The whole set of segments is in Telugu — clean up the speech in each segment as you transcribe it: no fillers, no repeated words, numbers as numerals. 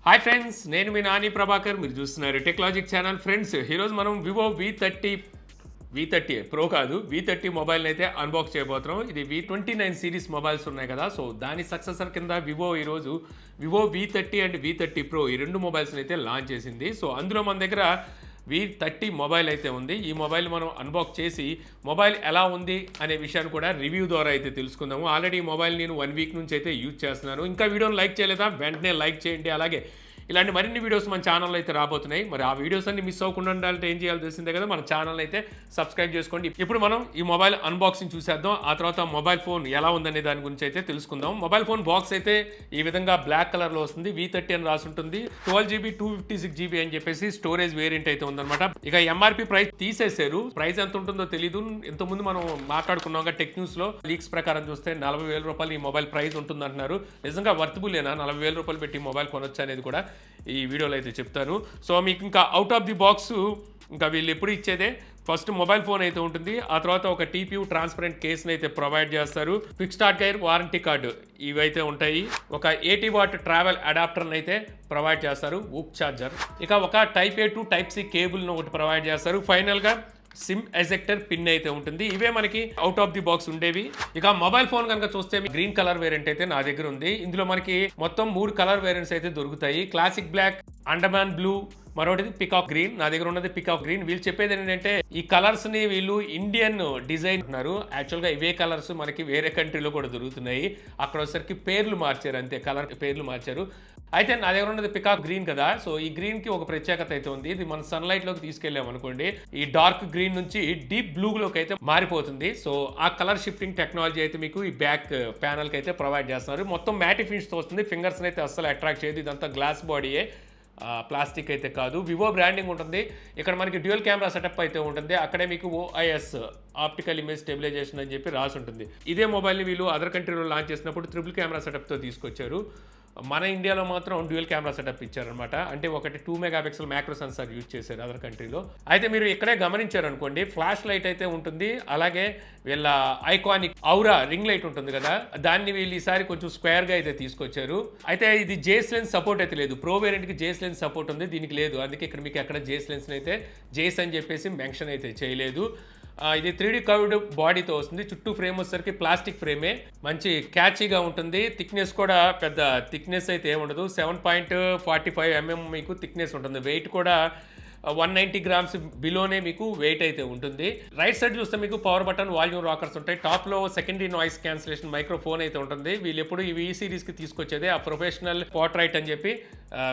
హాయ్ ఫ్రెండ్స్, నేను మీ నాని ప్రభాకర్. మీరు చూస్తున్నారు టెక్లాజిక్ ఛానల్. ఫ్రెండ్స్, ఈరోజు మనం వివో V30 ప్రో కాదు, V30 మొబైల్ని అయితే అన్బాక్స్ చేయబోతున్నాం. ఇది V29 సిరీస్ మొబైల్స్ ఉన్నాయి కదా, సో దాని సక్సెసర్ కింద వివో ఈరోజు Vivo V30 and V30 pro ఈ రెండు మొబైల్స్ని అయితే లాంచ్ చేసింది. సో అందులో మన దగ్గర V30 మొబైల్ అయితే ఉంది. ఈ మొబైల్ మనం అన్బాక్స్ చేసి మొబైల్ ఎలా ఉంది అనే విషయాన్ని కూడా రివ్యూ ద్వారా అయితే తెలుసుకుందాము. ఆల్రెడీ ఈ మొబైల్ నేను 1 వీక్ నుంచి అయితే యూజ్ చేస్తున్నాను. ఇంకా వీడియోని లైక్ చేయలేదా? వెంటనే లైక్ చేయండి. అలాగే ఇలాంటి మరిన్ని వీడియోస్ మన ఛానల్లో అయితే రాబోతున్నాయి. మరి ఆ వీడియోస్ అన్ని మిస్ అవ్వకుండా ఉండాలంటే ఏం చేయాలో తెలిసిందే కదా, మన ఛానల్ అయితే సబ్స్క్రైబ్ చేసుకోండి. ఇప్పుడు మనం ఈ మొబైల్ అన్బాక్సింగ్ చూసేద్దాం. ఆ తర్వాత మొబైల్ ఫోన్ ఎలా ఉందనే దాని గురించి అయితే తెలుసుకుందాం. మొబైల్ ఫోన్ బాక్స్ అయితే ఈ విధంగా బ్లాక్ కలర్లో వస్తుంది. V30 అని రాసి ఉంటుంది. 12GB 256GB అని చెప్పేసి స్టోరేజ్ వేరియంట్ అయితే ఉందన్నమాట. ఇక ఎంఆర్పి ప్రైస్ తీసేశారు. ప్రైస్ ఎంత ఉంటుందో తెలీదు. ఇంతకుముందు మనం మాట్లాడుకున్నాం టెక్ న్యూస్ లో లీక్స్ ప్రకారం చూస్తే 40,000 రూపాయలు ఈ మొబైల్ ప్రైస్ ఉంటుంది అంటున్నారు. నిజంగా వర్తబులేనా 40,000 రూపాయలు పెట్టి మొబైల్ కొనొచ్చు అనేది కూడా ఈ వీడియోలో అయితే చెప్తాను. సో మీకు ఇంకా అవుట్ ఆఫ్ ది బాక్స్ ఇంకా వీళ్ళు ఎప్పుడు ఇచ్చేదే ఫస్ట్ మొబైల్ ఫోన్ అయితే ఉంటుంది. ఆ తర్వాత ఒక TPU ట్రాన్స్పరెంట్ కేస్ని అయితే ప్రొవైడ్ చేస్తారు. క్విక్ స్టార్ట్ గైర్, వారంటీ కార్డు ఇవైతే ఉంటాయి. ఒక 80 వాట్ ట్రావెల్ అడాప్టర్ని అయితే ప్రొవైడ్ చేస్తారు, ఊక్ ఛార్జర్. ఇక ఒక type A to type C కేబుల్ను ఒకటి ప్రొవైడ్ చేస్తారు. ఫైనల్గా సిమ్ ఎజెక్టర్ పిన్ అయితే ఉంటుంది. ఇవే మనకి అవుట్ ఆఫ్ ది బాక్స్ ఉండేవి. ఇక మొబైల్ ఫోన్ కనుక చూస్తే గ్రీన్ కలర్ వేరియంట్ అయితే నా దగ్గర ఉంది. ఇందులో మనకి మొత్తం 3 కలర్ వేరియంట్స్ అయితే దొరుకుతాయి. క్లాసిక్ బ్లాక్, అండమాన్ బ్లూ, మరొకటి పికాక్ గ్రీన్. నా దగ్గర ఉన్నది పికాక్ గ్రీన్. వీళ్ళు చెప్పేది ఏంటంటే ఈ కలర్స్ ని వీళ్ళు ఇండియన్ డిజైన్ అంటున్నారు. యాక్చువల్గా ఇవే కలర్స్ మనకి వేరే కంట్రీలో కూడా దొరుకుతున్నాయి. అక్కడ వచ్చేసరికి పేర్లు మార్చారు, అంతే, కలర్ పేర్లు మార్చారు. అయితే నా దగ్గర ఉన్నది పికాక్ గ్రీన్ కదా, సో ఈ గ్రీన్ కి ఒక ప్రత్యేకత అయితే ఉంది. ఇది మన సన్లైట్ లోకి తీసుకెళ్ళాం అనుకోండి, ఈ డార్క్ గ్రీన్ నుంచి డీప్ బ్లూ లోకి అయితే మారిపోతుంది. సో ఆ కలర్ షిఫ్టింగ్ టెక్నాలజీ అయితే మీకు ఈ బ్యాక్ ప్యానల్ కి అయితే ప్రొవైడ్ చేస్తున్నారు. మొత్తం మ్యాటి ఫినిష్ తో వస్తుంది. ఫింగర్స్ అయితే అస్సలు అట్రాక్ట్ చేయదు. ఇదంతా గ్లాస్ బాడీయే, ప్లాస్టిక్ అయితే కాదు. వివో బ్రాండింగ్ ఉంటుంది. ఇక్కడ మనకి డ్యూయల్ కెమెరా సెటప్ అయితే ఉంటుంది. అక్కడే మీకు OIS, ఆప్టికల్ ఇమేజ్ స్టెబిలైజేషన్ అని చెప్పి రాసి ఉంటుంది. ఇదే మొబైల్ని వీళ్ళు అదర్ కంట్రీలో లాంచ్ చేసినప్పుడు ట్రిపుల్ కెమెరా సెటప్తో తీసుకొచ్చారు. మన ఇండియాలో మాత్రం డ్యూయల్ కెమెరా సెటప్ ఇచ్చారనమాట. అంటే ఒకటి 2 మెగాపిక్సెల్ మ్యాక్రో సెన్సార్ యూజ్ చేశారు అదర్ కంట్రీలో. అయితే మీరు ఇక్కడే గమనించారు అనుకోండి, ఫ్లాష్ లైట్ అయితే ఉంటుంది. అలాగే వీళ్ళ ఐకానిక్ ఔరా రింగ్ లైట్ ఉంటుంది కదా, దాన్ని వీళ్ళు ఈసారి కొంచెం స్క్వేర్గా అయితే తీసుకొచ్చారు. అయితే ఇది జేస్ లెన్స్ సపోర్ట్ అయితే లేదు. ప్రో వేరియంట్కి జేస్ లెన్స్ సపోర్ట్ ఉంది, దీనికి లేదు. అందుకే ఇక్కడ మీకు ఎక్కడ జేస్ లెన్స్ అయితే జేస్ అని చెప్పేసి మెన్షన్ అయితే చేయలేదు. ఇది 3D కర్వ్డ్ బాడీతో వస్తుంది. చుట్టూ ఫ్రేమ్ వచ్చేసరికి ప్లాస్టిక్ ఫ్రేమే, మంచి క్యాచీగా ఉంటుంది. థిక్నెస్ కూడా పెద్ద థిక్నెస్ అయితే ఏముండదు. 7.45 mm మీకు థిక్నెస్ ఉంటుంది. వెయిట్ కూడా 190 గ్రామ్స్ బిలోనే మీకు వెయిట్ అయితే ఉంటుంది. రైట్ సైడ్ చూస్తే మీకు పవర్ బటన్, వాల్యూమ్ రాకర్స్ ఉంటాయి. టాప్లో సెకండరీ నాయిస్ క్యాన్సిలేషన్ మైక్రోఫోన్ అయితే ఉంటుంది. వీళ్ళు ఎప్పుడు ఈ సిరీస్కి తీసుకొచ్చేది ఆ ప్రొఫెషనల్ పోర్ట్రైట్ అని చెప్పి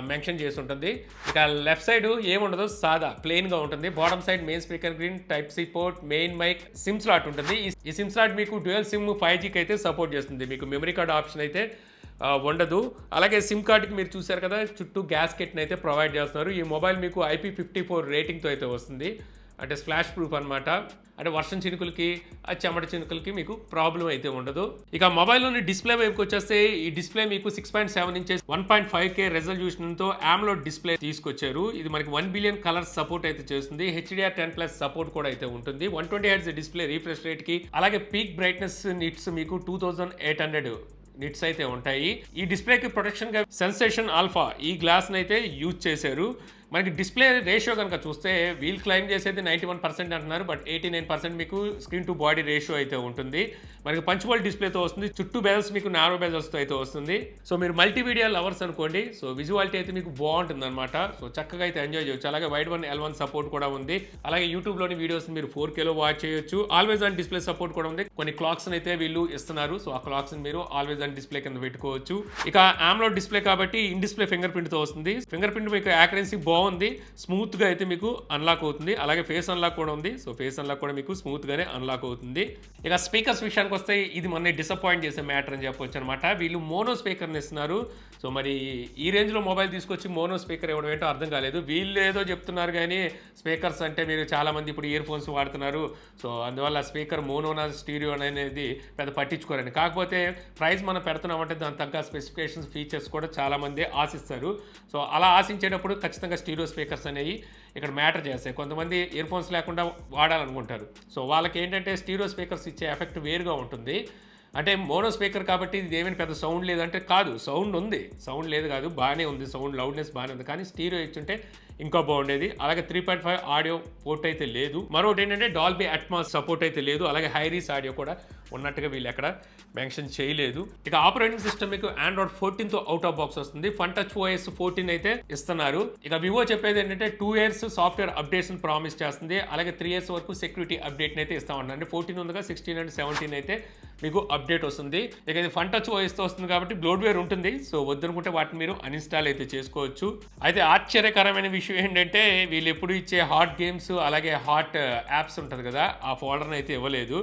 మెన్షన్ చేసి ఉంటుంది. ఇక లెఫ్ట్ సైడ్ ఏముండదు, సాదా ప్లెయిన్గా ఉంటుంది. Bottom side main speaker green, type C port, main mic, sim slot ఉంటుంది. ఈ సిమ్ స్లాట్ మీకు డ్యూయల్ సిమ్ 5Gకి అయితే సపోర్ట్ చేస్తుంది. మీకు మెమరీ కార్డ్ ఆప్షన్ అయితే ఉండదు. అలాగే సిమ్ కార్డ్కి మీరు చూసారు కదా, చుట్టూ గ్యాస్కెట్ని అయితే ప్రొవైడ్ చేస్తున్నారు. ఈ మొబైల్ మీకు IP54 రేటింగ్తో అయితే వస్తుంది. అంటే స్ప్లాష్ ప్రూఫ్ అనమాట. అంటే వర్షం చినుకులకి, చెమట చినుకులకి మీకు ప్రాబ్లం అయితే ఉండదు. ఇక మొబైల్లోని డిస్ప్లే వైపుకి వచ్చేస్తే ఈ డిస్ప్లే మీకు 6.7 ఇంచెస్ 1.5K రెజల్యూషన్తో AMOLED డిస్ప్లే తీసుకొచ్చారు. ఇది మనకి 1 బిలియన్ కలర్స్ సపోర్ట్ అయితే చేస్తుంది. HDR10+ సపోర్ట్ కూడా అయితే ఉంటుంది. 120 Hz డిస్ప్లే రీఫ్రెష్ రేట్కి, అలాగే పీక్ బ్రైట్నెస్ నిట్స్ మీకు 2800 నిట్స్ అయితే ఉంటాయి. ఈ డిస్ప్లేకి ప్రొటెక్షన్గా సెన్సేషన్ ఆల్ఫా ఈ గ్లాస్ని అయితే యూజ్ చేశారు. మనకి డిస్ప్లే రేషియో కనుక చూస్తే వీల్ క్లైమ్ చేసేది 91% అంటున్నారు, బట్ 89% మీకు స్క్రీన్ టు బాడీ రేషియో అయితే ఉంటుంది. మనకి పంచ్ హోల్ డిస్ప్లేతో వస్తుంది. చుట్టూ బెజల్స్ మీకు నారో బెజల్స్తో అయితే వస్తుంది. సో మీరు మల్టీమీడియా లవర్స్ అనుకోండి, సో విజువాలిటీ అయితే మీకు బాగుంటుంది అనమాట. సో చక్కగా అయితే ఎంజాయ్ చేయొచ్చు. అలాగే వైడ్ 1 L1 సపోర్ట్ కూడా ఉంది. అలాగే యూట్యూబ్లోని వీడియోస్ మీరు 4Kలో వాచ్ చేయొచ్చు. ఆల్వేస్ ఆన్ డిస్ప్లే సపోర్ట్ కూడా ఉంది. కొన్ని క్లాక్స్ అయితే వీళ్ళు ఇస్తున్నారు. సో ఆ క్లాక్స్ మీరు ఆల్వేస్ ఆన్ డిస్ప్లే కింద పెట్టుకోవచ్చు. ఇక AMOLED డిస్ప్లే కాబట్టి ఇన్ డిస్ప్లే ఫింగర్ ప్రింట్తో వస్తుంది. ఫింగర్ ప్రింట్ మీకు యాక్యురసీ బాగుంది, స్మూత్ గా అయితే మీకు అన్లాక్ అవుతుంది. అలాగే ఫేస్ అన్లాక్ కూడా ఉంది. సో ఫేస్ అన్లాక్ కూడా మీకు స్మూత్ గానే అన్లాక్ అవుతుంది. ఇక స్పీకర్స్ విషయానికి వస్తే ఇది మన డిసప్పాయింట్ చేసే మ్యాటర్ అని చెప్పొచ్చు అనమాట. వీళ్ళు మోనో స్పీకర్ని ఇస్తున్నారు. సో మరి ఈ రేంజ్లో మొబైల్ తీసుకొచ్చి మోనో స్పీకర్ ఇవ్వడం ఏంటో అర్థం కాలేదు. వీళ్ళు ఏదో చెప్తున్నారు కానీ స్పీకర్స్ అంటే మీరు చాలామంది ఇప్పుడు ఇయర్ ఫోన్స్ వాడుతున్నారు. సో అందువల్ల స్పీకర్ మోనోనా స్టీరియో అనేది పెద్ద పట్టించుకోరండి. కాకపోతే ప్రైస్ మనం పెడుతున్నామంటే దాని తగ్గ స్పెసిఫికేషన్స్, ఫీచర్స్ కూడా చాలామంది ఆశిస్తారు. సో అలా ఆశించేటప్పుడు ఖచ్చితంగా స్టీరియో స్పీకర్స్ అనేవి ఇక్కడ మ్యాటర్ చేస్తాయి. కొంతమంది ఇయర్ ఫోన్స్ లేకుండా వాడాలనుకుంటారు. సో వాళ్ళకి ఏంటంటే స్టీరియో స్పీకర్స్ ఇచ్చే ఎఫెక్ట్ వేరుగా ఉంటుంది. అంటే మోనో స్పీకర్ కాబట్టి ఇది ఏమైనా పెద్ద సౌండ్ లేదంటే కాదు, సౌండ్ ఉంది, సౌండ్ లేదు కాదు, బాగానే ఉంది, సౌండ్ లౌడ్నెస్ బాగానే ఉంది. కానీ స్టీరియో ఇచ్చుంటే ఇంకా బాగుండేది. అలాగే 3.5 ఆడియో పోర్ట్ అయితే లేదు. మరొకటి ఏంటంటే డాల్బీ అట్మాస్ సపోర్ట్ అయితే లేదు. అలాగే హైరీస్ ఆడియో కూడా ఉన్నట్టుగా వీళ్ళు ఎక్కడ మెన్షన్ చేయలేదు. ఇక ఆపరేటింగ్ సిస్టమ్ మీకు ఆండ్రాయిడ్ 14తో అవుట్ ఆఫ్ బాక్స్ వస్తుంది. ఫన్ టచ్ OS 14 అయితే ఇస్తున్నారు. ఇక వివో చెప్పేది ఏంటంటే 2 years సాఫ్ట్వేర్ అప్డేట్స్ ప్రామిస్ చేస్తుంది. అలాగే 3 years వరకు సెక్యూరిటీ అప్డేట్ అయితే ఇస్తామన్నారు. అంటే 14 ఉందిగా, 16 అండ్ 17 అయితే మీకు అప్డేట్ వస్తుంది. ఇక ఇది ఫన్ టచ్ OS తో వస్తుంది కాబట్టి బ్లోడ్వేర్ ఉంటుంది. సో వద్దనుకుంటే వాటిని మీరు అన్ఇన్స్టాల్ అయితే చేసుకోవచ్చు. అయితే ఆశ్చర్యకరమైన విషయం ఏంటంటే వీళ్ళు ఎప్పుడు ఇచ్చే హాట్ గేమ్స్ అలాగే హాట్ యాప్స్ ఉంటుంది కదా, ఆ ఫోల్డర్ని అయితే ఇవ్వలేదు.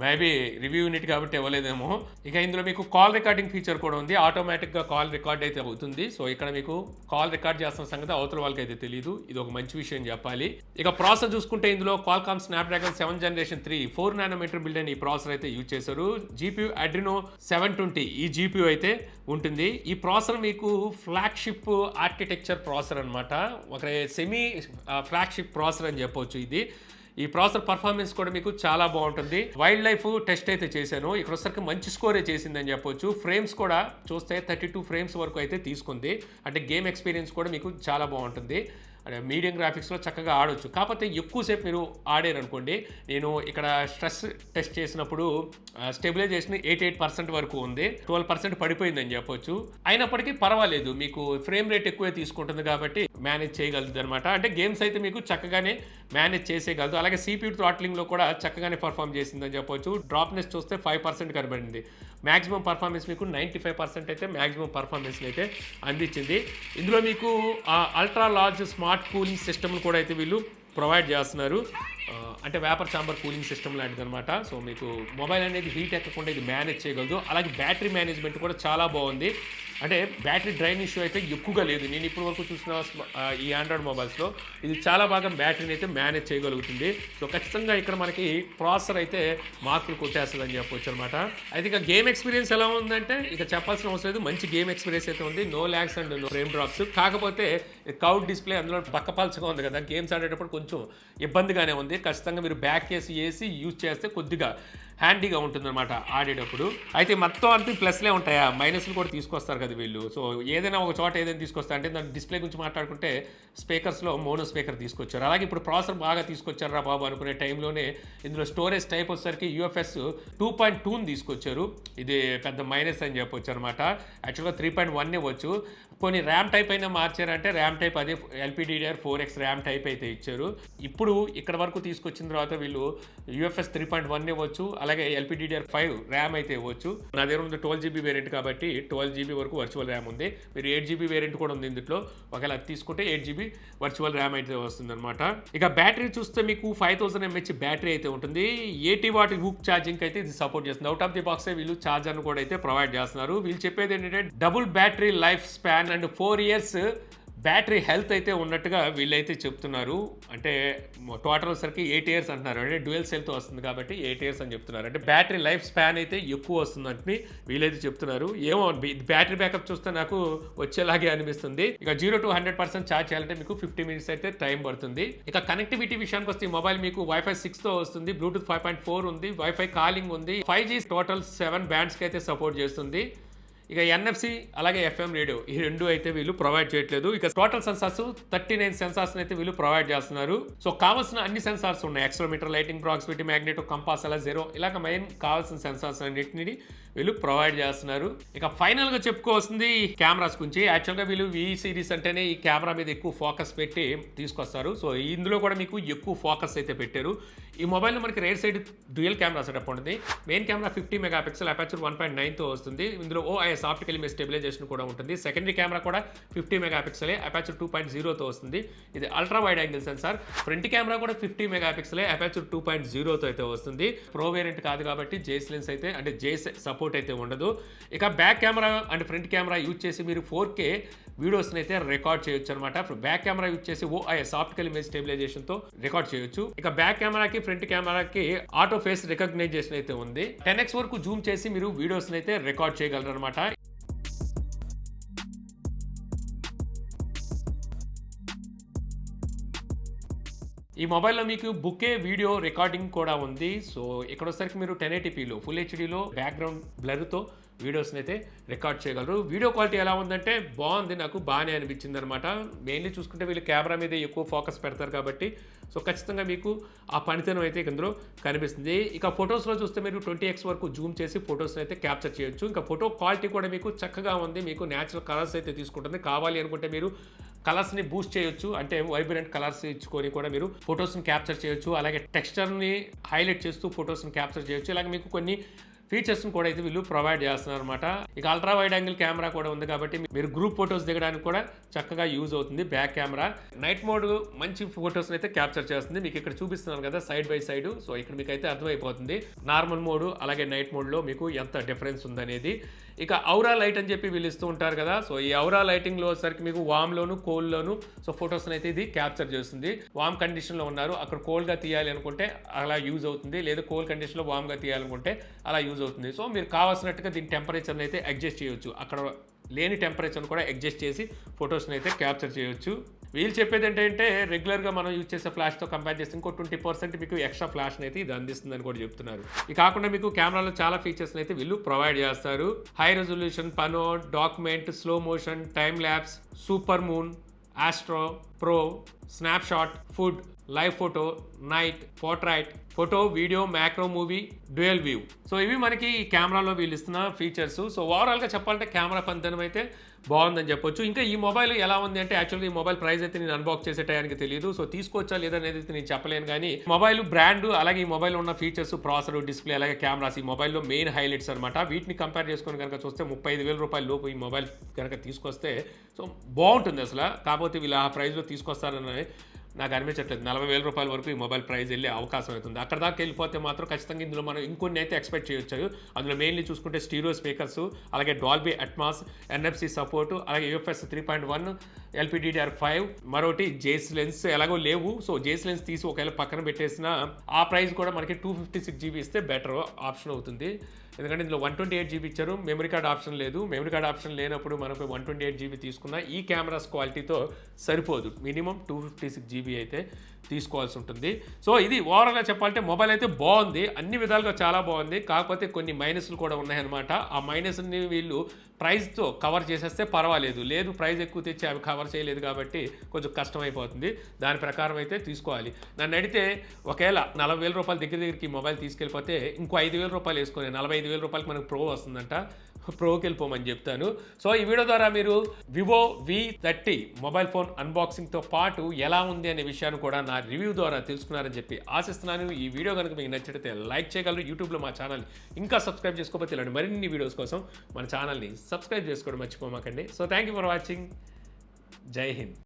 మేబీ రివ్యూ యూనిట్ కాబట్టి ఇవ్వలేదేమో. ఇక ఇందులో మీకు కాల్ రికార్డింగ్ ఫీచర్ కూడా ఉంది. ఆటోమేటిక్గా కాల్ రికార్డ్ అయితే అవుతుంది. సో ఇక్కడ మీకు కాల్ రికార్డ్ చేస్తున్న సంగతి అవతల వాళ్ళకి అయితే తెలియదు. ఇది ఒక మంచి విషయం చెప్పాలి. ఇక ప్రాసెసర్ చూసుకుంటే ఇందులో Qualcomm Snapdragon 7th Generation 3 4 nanometer build అని ఈ ప్రాసెసర్ అయితే యూజ్ చేశారు. GPU Adreno 720 ఈ GPU అయితే ఉంటుంది. ఈ ప్రాసెసర్ మీకు ఫ్లాగ్షిప్ ఆర్కిటెక్చర్ ప్రాసెసర్ అనమాట. ఒక సెమీ ఫ్లాగ్షిప్ ప్రాసెసర్ అని చెప్పొచ్చు. ఈ ప్రాసెసర్ పర్ఫార్మెన్స్ కూడా మీకు చాలా బాగుంటుంది. వైల్డ్ లైఫ్ టెస్ట్ అయితే చేశాను. ఇక్కడ వచ్చరికి మంచి స్కోరే చేసిందని చెప్పొచ్చు. ఫ్రేమ్స్ కూడా చూస్తే 32 ఫ్రేమ్స్ వరకు అయితే తీసుకుంది. అంటే గేమ్ ఎక్స్పీరియన్స్ కూడా మీకు చాలా బాగుంటుంది. అంటే మీడియం గ్రాఫిక్స్లో చక్కగా ఆడొచ్చు. కాకపోతే ఎక్కువసేపు మీరు ఆడారు అనుకోండి, నేను ఇక్కడ స్ట్రెస్ టెస్ట్ చేసినప్పుడు స్టెబిలైజేషన్ 88% వరకు ఉంది, 12% పడిపోయిందని చెప్పొచ్చు. అయినప్పటికీ పర్వాలేదు, మీకు ఫ్రేమ్ రేట్ ఎక్కువే తీసుకుంటుంది కాబట్టి మేనేజ్ చేయగలుగుతుంది అనమాట. అంటే గేమ్స్ అయితే మీకు చక్కగానే మేనేజ్ చేసేయగలదు. అలాగే CPU థ్రాట్లింగ్లో కూడా చక్కగానే పర్ఫామ్ చేసిందని చెప్పొచ్చు. డ్రాప్నెస్ చూస్తే 5% కనబడింది. మ్యాక్సిమం పర్ఫార్మెన్స్ మీకు 95% అయితే మ్యాక్సిమం పర్ఫార్మెన్స్ అయితే అందించింది. ఇందులో మీకు ultra large smart cooling system కూడా అయితే వీళ్ళు ప్రొవైడ్ చేస్తున్నారు. అంటే వేపర్ చాంబర్ కూలింగ్ సిస్టమ్ లాంటిది అనమాట. సో మీకు మొబైల్ అనేది హీట్ ఎక్కకుండా ఇది మేనేజ్ చేయగలదు. అలాగే బ్యాటరీ మేనేజ్మెంట్ కూడా చాలా బాగుంది. అంటే బ్యాటరీ డ్రైన్ ఇష్యూ అయితే ఎక్కువగా లేదు. నేను ఇప్పటి వరకు చూసిన ఈ ఆండ్రాయిడ్ మొబైల్స్లో ఇది చాలా బాగా బ్యాటరీని అయితే మేనేజ్ చేయగలుగుతుంది. సో ఖచ్చితంగా ఇక్కడ మనకి ప్రాసెసర్ అయితే మార్కులు కొట్టేస్తుంది అని చెప్పొచ్చు అనమాట. అయితే ఇక గేమ్ ఎక్స్పీరియన్స్ ఎలా ఉందంటే ఇక చెప్పాల్సిన అవసరం లేదు. మంచి గేమ్ ఎక్స్పీరియన్స్ అయితే ఉంది. No lags and no frame drops. కాకపోతే కౌట్ డిస్ప్లే అందులో పక్కపల్చగా ఉంది కదా, గేమ్స్ ఆడేటప్పుడు కొంచెం ఇబ్బందిగానే ఉంది. ఖచ్చితంగా మీరు బ్యాక్ కేసు వేసి యూజ్ చేస్తే కొద్దిగా హ్యాండీగా ఉంటుందన్నమాట ఆడేటప్పుడు. అయితే మొత్తం అంతా ప్లస్లే ఉంటాయా, మైనస్లు కూడా తీసుకొస్తారు కదా వీళ్ళు. సో ఏదైనా ఒక చోట ఏదైనా తీసుకొస్తారు అంటే దాని డిస్ప్లే గురించి మాట్లాడుకుంటే స్పీకర్స్లో మోనో స్పీకర్ తీసుకొచ్చారు. అలాగే ఇప్పుడు ప్రాసెసర్ బాగా తీసుకొచ్చారా బాబు అనుకునే టైంలోనే ఇందులో స్టోరేజ్ టైప్ వచ్చేసరికి UFS 2.2 తీసుకొచ్చారు. ఇది పెద్ద మైనస్ అని చెప్పొచ్చు అనమాట. యాక్చువల్గా 3.1 ఇవ్వచ్చు. కొన్ని ర్యామ్ టైప్ అయినా మార్చారంటే ర్యామ్ టైప్ అదే LPDDR4X ర్యామ్ టైప్ అయితే ఇచ్చారు. ఇప్పుడు ఇక్కడ వరకు తీసుకొచ్చిన తర్వాత వీళ్ళు UFS 3.1 ఇవ్వచ్చు. అలాగే LPDDR5 ర్యామ్ అయితే ఇవ్వచ్చు. నా దగ్గర ఉంది 12GB వేరియంట్ కాబట్టి 12GB వరకు వర్చువల్ ర్యామ్ ఉంది. మీరు 8GB వేరియంట్ కూడా ఉంది ఇందులో. ఒకవేళ అది తీసుకుంటే 8GB వర్చువల్ ర్యామ్ అయితే వస్తుంది అనమాట. ఇక బ్యాటరీ చూస్తే మీకు 5000 mAh బ్యాటరీ అయితే ఉంటుంది. 80 వాట్ హూక్ ఛార్జింగ్ అయితే ఇది సపోర్ట్ చేస్తుంది. అవుట్ ఆఫ్ ది బాక్స్ వీళ్ళు ఛార్జర్ను కూడా అయితే ప్రొవైడ్ చేస్తున్నారు. వీళ్ళు చెప్పేది ఏంటంటే double battery life span and 4 years battery health అయితే ఉన్నట్టుగా వీళ్ళైతే చెప్తున్నారు. అంటే టోటల్ సరికి 8 years అంటున్నారు. అంటే డ్యూయల్ సెల్తో వస్తుంది కాబట్టి 8 years అని చెప్తున్నారు. అంటే బ్యాటరీ లైఫ్ స్పాన్ అయితే ఎక్కువ వస్తుందని వీళ్ళైతే చెప్తున్నారు. ఏమో బ్యాటరీ బ్యాకప్ చూస్తే నాకు వచ్చేలాగే అనిపిస్తుంది. ఇక 0 to 100% ఛార్జ్ చేయాలంటే మీకు 50 minutes అయితే టైం పడుతుంది. ఇక కనెక్టివిటీ విషయానికి వస్తే ఈ మొబైల్ మీకు Wi-Fi 6తో వస్తుంది. బ్లూటూత్ 5.4 ఉంది. Wi-Fi కాలింగ్ ఉంది. 5G టోటల్ 7 bands అయితే సపోర్ట్ చేస్తుంది. ఇక NFC అలాగే FM రేడియో ఈ రెండు అయితే వీళ్ళు ప్రొవైడ్ చేయట్లేదు. ఇక టోటల్ సెన్సార్స్ 39 సెన్సార్స్ అయితే వీళ్ళు ప్రొవైడ్ చేస్తున్నారు. సో కావాల్సిన అన్ని సెన్సార్స్ ఉన్నాయి. Accelerometer, lighting, proximity, magneto, compass, అలా జీరో ఇలాగ మెయిన్ కావాల్సిన సెన్సార్స్ అన్నిటిని వీళ్ళు ప్రొవైడ్ చేస్తున్నారు. ఇక ఫైనల్ గా చెప్పుకోవాల్సింది కెమెరాస్ గురించి. యాక్చువల్గా వీళ్ళు V సిరీస్ అంటేనే ఈ కెమెరా మీద ఎక్కువ ఫోకస్ పెట్టి తీసుకొస్తారు. సో ఇందులో కూడా మీకు ఎక్కువ ఫోకస్ అయితే పెట్టారు. ఈ మొబైల్లో మనకి rare side dual camera setup ఉంటుంది. మెయిన్ కెమెరా 50 మెగాపిక్సెల్ అపర్చర్ 1.9తో వస్తుంది. ఇందులో OIS ఆప్టికల్ ఇమేజ్ స్టెబిలైజేషన్ కూడా ఉంటుంది. సెకండరీ కెమెరా కూడా 50 మెగాపిక్సెలే అపర్చర్ 2.0తో వస్తుంది. ఇది ultra wide angle censor. Front camera కూడా 50 మెగాపిక్సెలే అపర్చర్ 2.0తో అయితే వస్తుంది. ప్రో వేరియంట్ కాదు కాబట్టి జేస్ లెన్స్ అయితే అంటే జేస్ సపోర్ట్ అయితే ఉండదు. ఇక back camera and front camera use చేసి మీరు 4K వీడియోస్ని అయితే రికార్డ్ చేయొచ్చు అనమాట. బ్యాక్ కెమెరా యూజ్ చేసి OIS ఆప్టికల్ ఇమేజ్ స్టెబిలైజేషన్తో రికార్డ్ చేయొచ్చు. ఇక బ్యాక్ కెమెరాకి ఫ్రంట్ కెమెరాకి ఆటో ఫేస్ రికగ్నైజేషన్ అయితే ఉంది. 10x వరకు జూమ్ చేసి మీరు వీడియోస్ని అయితే రికార్డ్ చేయగలరు అనమాట. ఈ మొబైల్లో మీకు బుకే వీడియో రికార్డింగ్ కూడా ఉంది. సో ఇక్కడ వచ్చేసరికి మీరు 1080pలో ఫుల్ హెచ్డీలో బ్యాక్గ్రౌండ్ బ్లర్తో వీడియోస్ని అయితే రికార్డ్ చేయగలరు. వీడియో క్వాలిటీ ఎలా ఉందంటే బాగుంది, నాకు బాగానే అనిపించింది అనమాట. మెయిన్లీ చూసుకుంటే వీళ్ళు కెమెరా మీద ఎక్కువ ఫోకస్ పెడతారు కాబట్టి సో ఖచ్చితంగా మీకు ఆ పనితనం అయితే ఇందులో కనిపిస్తుంది. ఇక ఫొటోస్లో చూస్తే మీరు 20x వరకు జూమ్ చేసి ఫొటోస్ని అయితే క్యాప్చర్ చేయొచ్చు. ఇంకా ఫోటో క్వాలిటీ కూడా మీకు చక్కగా ఉంది, మీకు న్యాచురల్ కలర్స్ అయితే తీసుకుంటుంది. కావాలి అనుకుంటే మీరు కలర్స్ని బూస్ట్ చేయొచ్చు, అంటే వైబ్రెంట్ కలర్స్ ఇచ్చుకొని కూడా మీరు ఫొటోస్ని క్యాప్చర్ చేయొచ్చు. అలాగే టెక్స్చర్ని హైలైట్ చేస్తూ ఫొటోస్ని క్యాప్చర్ చేయొచ్చు. ఇలాగే మీకు కొన్ని ఫీచర్స్ని కూడా అయితే వీళ్ళు ప్రొవైడ్ చేస్తున్నారు అనమాట. ఇక అల్ట్రా వైడ్ యాంగిల్ కెమెరా కూడా ఉంది కాబట్టి మీరు గ్రూప్ ఫొటోస్ దిగడానికి కూడా చక్కగా యూజ్ అవుతుంది. బ్యాక్ కెమెరా నైట్ మోడ్ మంచి ఫొటోస్ని అయితే క్యాప్చర్ చేస్తుంది. మీకు ఇక్కడ చూపిస్తున్నాను కదా సైడ్ బై సైడ్, సో ఇక్కడ మీకు అయితే అర్థమైపోతుంది నార్మల్ మోడ్ అలాగే నైట్ మోడ్లో మీకు ఎంత డిఫరెన్స్ ఉందనేది. ఇక ఔరా లైట్ అని చెప్పి వీళ్ళు ఇస్తూ ఉంటారు కదా, సో ఈ ఔరా లైటింగ్లో వచ్చేసరికి మీకు వామ్లోను కోల్డ్లోను సో ఫొటోస్ని అయితే ఇది క్యాప్చర్ చేస్తుంది. వామ్ కండిషన్లో ఉన్నారు, అక్కడ కోల్డ్గా తీయాలి అనుకుంటే అలా యూజ్ అవుతుంది, లేదా కోల్డ్ కండిషన్లో వామ్గా తీయాలనుకుంటే అలా యూజ్ అవుతుంది. సో మీరు కావాల్సినట్టుగా దీని టెంపరేచర్ని అయితే అడ్జస్ట్ చేయొచ్చు, అక్కడ లేని టెంపరేచర్ని కూడా అడ్జస్ట్ చేసి ఫొటోస్ని అయితే క్యాప్చర్ చేయొచ్చు. వీళ్ళు చెప్పేది ఏంటంటే రెగ్యులర్గా మనం యూజ్ చేసే ఫ్లాష్తో కంపేర్ చేస్తే ఇంకో 20% మీకు ఎక్స్ట్రా ఫ్లాష్ని అయితే ఇది అందిస్తుందని కూడా చెప్తున్నారు. ఇది కాకుండా మీకు కెమెరాలో చాలా ఫీచర్స్ని అయితే వీళ్ళు ప్రొవైడ్ చేస్తారు. High resolution, pano, document, slow motion, time lapse, super moon, astro, pro, snapshot, food, live photo, night, portrait, photo, video, macro movie, dual view. So ఇవి మనకి ఈ కెమెరాలో వీళ్ళు ఇస్తున్న ఫీచర్స్. సో ఓవరాల్గా చెప్పాలంటే కెమెరా పనితనం అయితే బాగుందని చెప్పొచ్చు. ఇంకా ఈ మొబైల్ ఎలా ఉంది అంటే యాక్చువల్గా ఈ మొబైల్ ప్రైస్ అయితే నేను అన్బాక్స్ చేసే టయానికి తెలియదు, సో తీసుకోవచ్చా లేదనేది అయితే నేను చెప్పలేను. కానీ మొబైల్ బ్రాండ్ అలాగే ఈ మొబైల్ ఉన్న ఫీచర్స్, ప్రాసెసర్, డిస్ప్లే అలాగే కెమెరాస్ ఈ మొబైల్లో మెయిన్ హైలైట్స్ అనమాట. వీటిని కంపేర్ చేసుకొని కనుక చూస్తే 35,000 రూపాయల లోపు ఈ మొబైల్ కనుక తీసుకొస్తే సో బాగుంటుంది అసలు. కాకపోతే వీళ్ళు ఆ ప్రైస్లో తీసుకొస్తారని నాకు అనిపించట్లేదు. 40,000 రూపాయల వరకు ఈ మొబైల్ ప్రైస్ వెళ్ళే అవకాశం అవుతుంది. అక్కడ దాకా వెళ్ళిపోతే మాత్రం ఖచ్చితంగా ఇందులో మనం ఇంకొన్ని అయితే ఎక్స్పెక్ట్ చేయొచ్చు. అందులో మెయిన్లీ చూసుకుంటే స్టీరియో స్పీకర్స్, అలాగే డాల్బీ అట్మాస్, NFC సపోర్టు, అలాగే UFS 3.1, LPDDR5, మరొకటి జేస్ లెన్స్ ఎలాగో లేవు. సో జేస్ లెన్స్ తీసి ఒకవేళ పక్కన పెట్టేసిన ఆ ప్రైస్ కూడా మనకి 256 GB ఇస్తే బెటర్ ఆప్షన్ అవుతుంది. ఎందుకంటే ఇందులో 128 GB ఇచ్చారు, మెమరీ కార్డ్ ఆప్షన్ లేదు. మెమరీ కార్డ్ ఆప్షన్ లేనప్పుడు మనకు 128 GB తీసుకున్న ఈ కెమెరాస్ క్వాలిటీతో సరిపోదు, మినిమం 256 GB అయితే తీసుకోవాల్సి ఉంటుంది. సో ఇది ఓవరాల్గా చెప్పాలంటే మొబైల్ అయితే బాగుంది, అన్ని విధాలుగా చాలా బాగుంది. కాకపోతే కొన్ని మైనస్లు కూడా ఉన్నాయన్నమాట. ఆ మైనస్ని వీళ్ళు ప్రైస్తో కవర్ చేసేస్తే పర్వాలేదు, లేదు ప్రైస్ ఎక్కువ తెచ్చి అవి కవర్ చేయలేదు కాబట్టి కొంచెం కష్టమైపోతుంది. దాని ప్రకారం అయితే తీసుకోవాలి. నన్ను అడిగితే ఒకవేళ 40,000 రూపాయల దగ్గరికి మొబైల్ తీసుకెళ్ళిపోతే ఇంకో 5,000 రూపాయలు వేసుకొని 45,000 రూపాయలకి మనకు ప్రో వస్తుందంట, ప్రోకి వెళ్ళిపోమని చెప్తాను. సో ఈ వీడియో ద్వారా మీరు వివో V30 మొబైల్ ఫోన్ అన్బాక్సింగ్తో పాటు ఎలా ఉంది అనే విషయాన్ని కూడా నా రివ్యూ ద్వారా తెలుసుకున్నారని చెప్పి ఆశిస్తున్నాను. ఈ వీడియో కనుక మీకు నచ్చితే లైక్ చేయగలరు. యూట్యూబ్లో మా ఛానల్ ఇంకా సబ్స్క్రైబ్ చేసుకోకపోతే ఇలాంటి మరిన్ని వీడియోస్ కోసం మన ఛానల్ని సబ్స్క్రైబ్ చేసుకోవడం మర్చిపోమాకండి. So thank you for watching. జై హింద్.